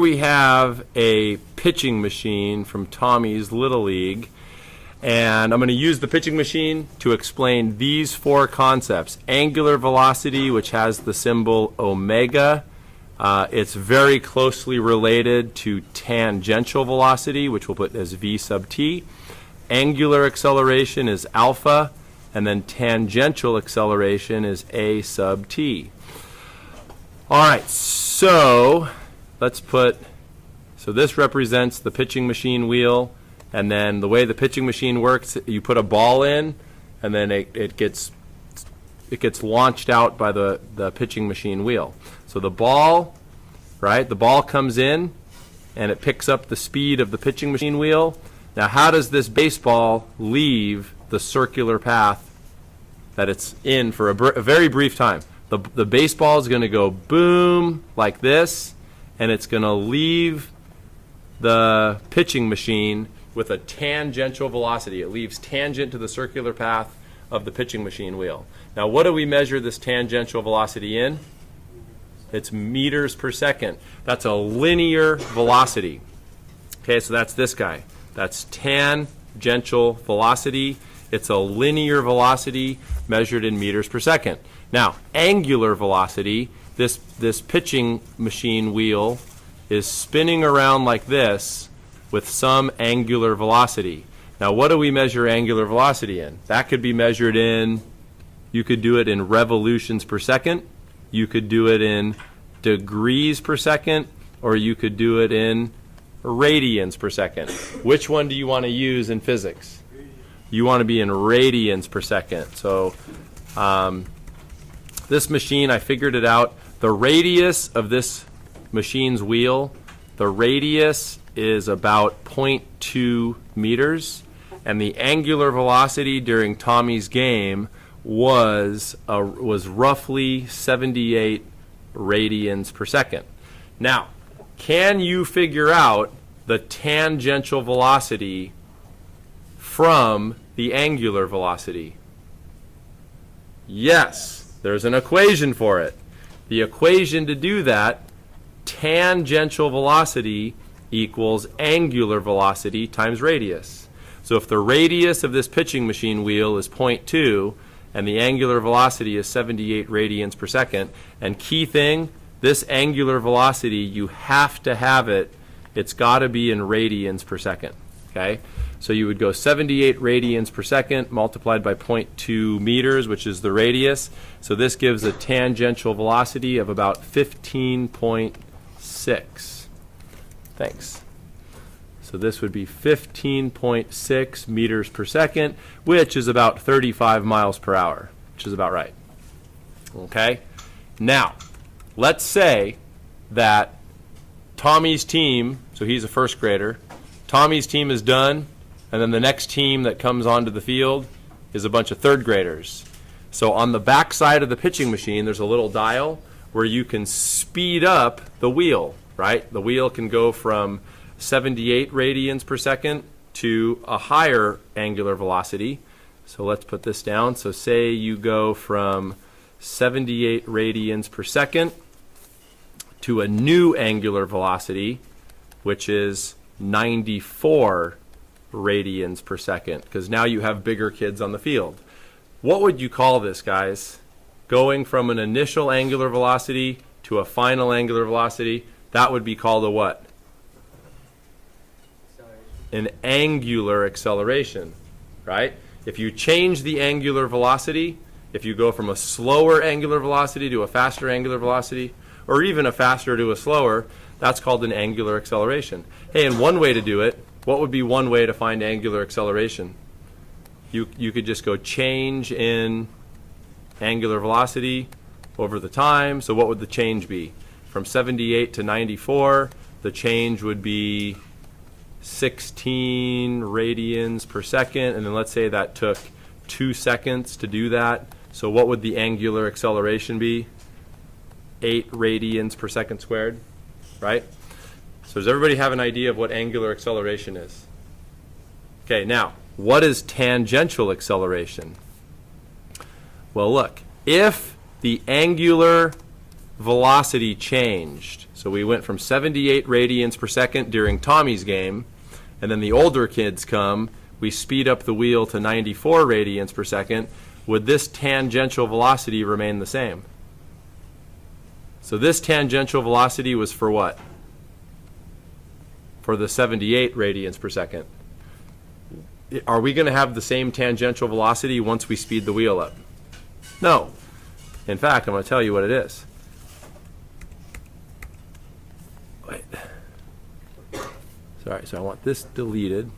we have a pitching machine from Tommy's Little League. And I'm going to use the pitching machine to explain these four concepts. Angular velocity, which has the symbol omega. It's very closely related to tangential velocity, which we'll put as v sub t. Angular acceleration is alpha, and then tangential acceleration is a sub t. All right, so let's put, so this represents the pitching machine wheel, and then the way the pitching machine works, you put a ball in, and then it gets launched out by the pitching machine wheel. So the ball, right, the ball comes in, and it picks up the speed of the pitching machine wheel. Now, how does this baseball leave the circular path that it's in for a very brief time? The baseball is going to go boom like this, and it's going to leave the pitching machine with a tangential velocity. It leaves tangent to the circular path of the pitching machine wheel. Now, what do we measure this tangential velocity in? It's meters per second. That's a linear velocity. Okay, so that's this guy. That's tangential velocity. It's a linear velocity measured in meters per second. Now, angular velocity, this pitching machine wheel is spinning around like this with some angular velocity. Now, what do we measure angular velocity in? That could be measured in, you could do it in revolutions per second, you could do it in degrees per second, or you could do it in radians per second. Which one do you want to use in physics? You want to be in radians per second. So this machine, I figured it out. The radius of this machine's wheel, the radius is about 0.2 meters, and the angular velocity during Tommy's game was roughly 78 radians per second. Now, can you figure out the tangential velocity from the angular velocity? Yes, there's an equation for it. The equation to do that, tangential velocity equals angular velocity times radius. So if the radius of this pitching machine wheel is 0.2 and the angular velocity is 78 radians per second, and key thing, this angular velocity, you have to have it, it's got to be in radians per second. Okay? So you would go 78 radians per second multiplied by 0.2 meters, which is the radius. So this gives a tangential velocity of about 15.6. Thanks. So this would be 15.6 meters per second, which is about 35 miles per hour, which is about right. Okay? Now, let's say that Tommy's team, so he's a first grader, Tommy's team is done, and then the next team that comes onto the field is a bunch of third graders. So on the back side of the pitching machine, there's a little dial where you can speed up the wheel, right? The wheel can go from 78 radians per second to a higher angular velocity. So let's put this down. So say you go from 78 radians per second to a new angular velocity, which is 94 radians per second, because now you have bigger kids on the field. What would you call this, guys? Going from an initial angular velocity to a final angular velocity, that would be called a what? An angular acceleration, right? If you change the angular velocity, if you go from a slower angular velocity to a faster angular velocity, or even a faster to a slower, that's called an angular acceleration. Hey, and one way to do it, what would be one way to find angular acceleration? You could just go change in angular velocity over the time. So what would the change be? From 78 to 94, the change would be 16 radians per second, and then let's say that took 2 seconds to do that. So what would the angular acceleration be? 8 radians per second squared, right? So does everybody have an idea of what angular acceleration is? Okay, now, what is tangential acceleration? Well, look, if the angular velocity changed. So we went from 78 radians per second during Tommy's game, and then the older kids come, we speed up the wheel to 94 radians per second. Would this tangential velocity remain the same? So this tangential velocity was for what? For the 78 radians per second. Are we going to have the same tangential velocity once we speed the wheel up? No. In fact, I'm going to tell you what it is. Wait. Sorry, so I want this deleted.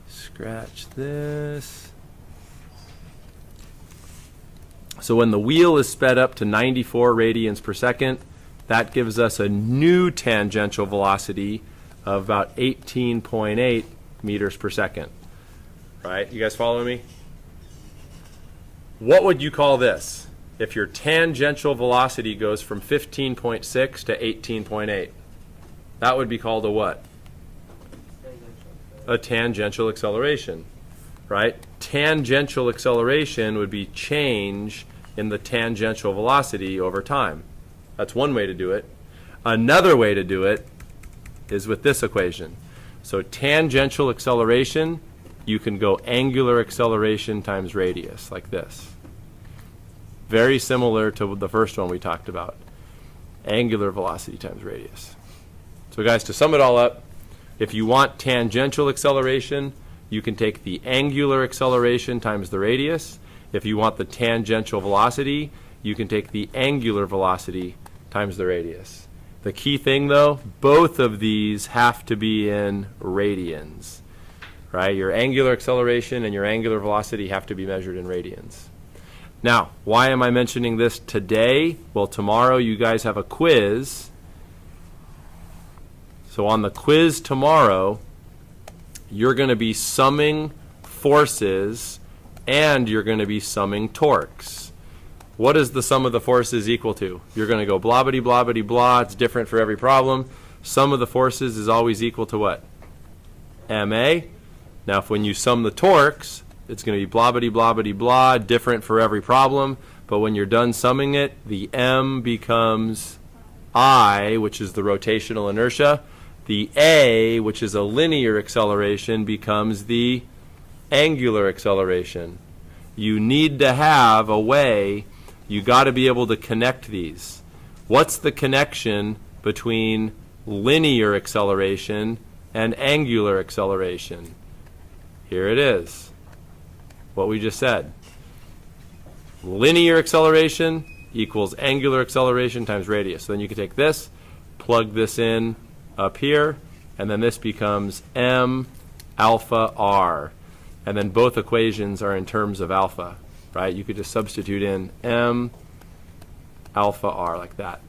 Scratch this. So when the wheel is sped up to 94 radians per second, that gives us a new tangential velocity of about 18.8 meters per second. Right? You guys following me? What would you call this if your tangential velocity goes from 15.6 to 18.8? That would be called a what? A tangential acceleration. Right? Tangential acceleration would be change in the tangential velocity over time. That's one way to do it. Another way to do it is with this equation. So tangential acceleration, you can go angular acceleration times radius, like this. Very similar to the first one we talked about. Angular velocity times radius. So guys, to sum it all up, if you want tangential acceleration, you can take the angular acceleration times the radius. If you want the tangential velocity, you can take the angular velocity times the radius. The key thing, though, both of these have to be in radians. Right? Your angular acceleration and your angular velocity have to be measured in radians. Now, why am I mentioning this today? Well, tomorrow you guys have a quiz. So on the quiz tomorrow, you're going to be summing forces and you're going to be summing torques. What is the sum of the forces equal to? You're going to go blah, blah, blah, blah, blah. It's different for every problem. Sum of the forces is always equal to what? MA. Now, if when you sum the torques, it's going to be blah, blah, blah, blah, blah, different for every problem. But when you're done summing it, the M becomes I, which is the rotational inertia. The A, which is a linear acceleration, becomes the angular acceleration. You need to have a way, you got to be able to connect these. What's the connection between linear acceleration and angular acceleration? Here it is. What we just said. Linear acceleration equals angular acceleration times radius. So then you can take this, plug this in up here, and then this becomes m alpha r. And then both equations are in terms of alpha, right? You could just substitute in m alpha r like that.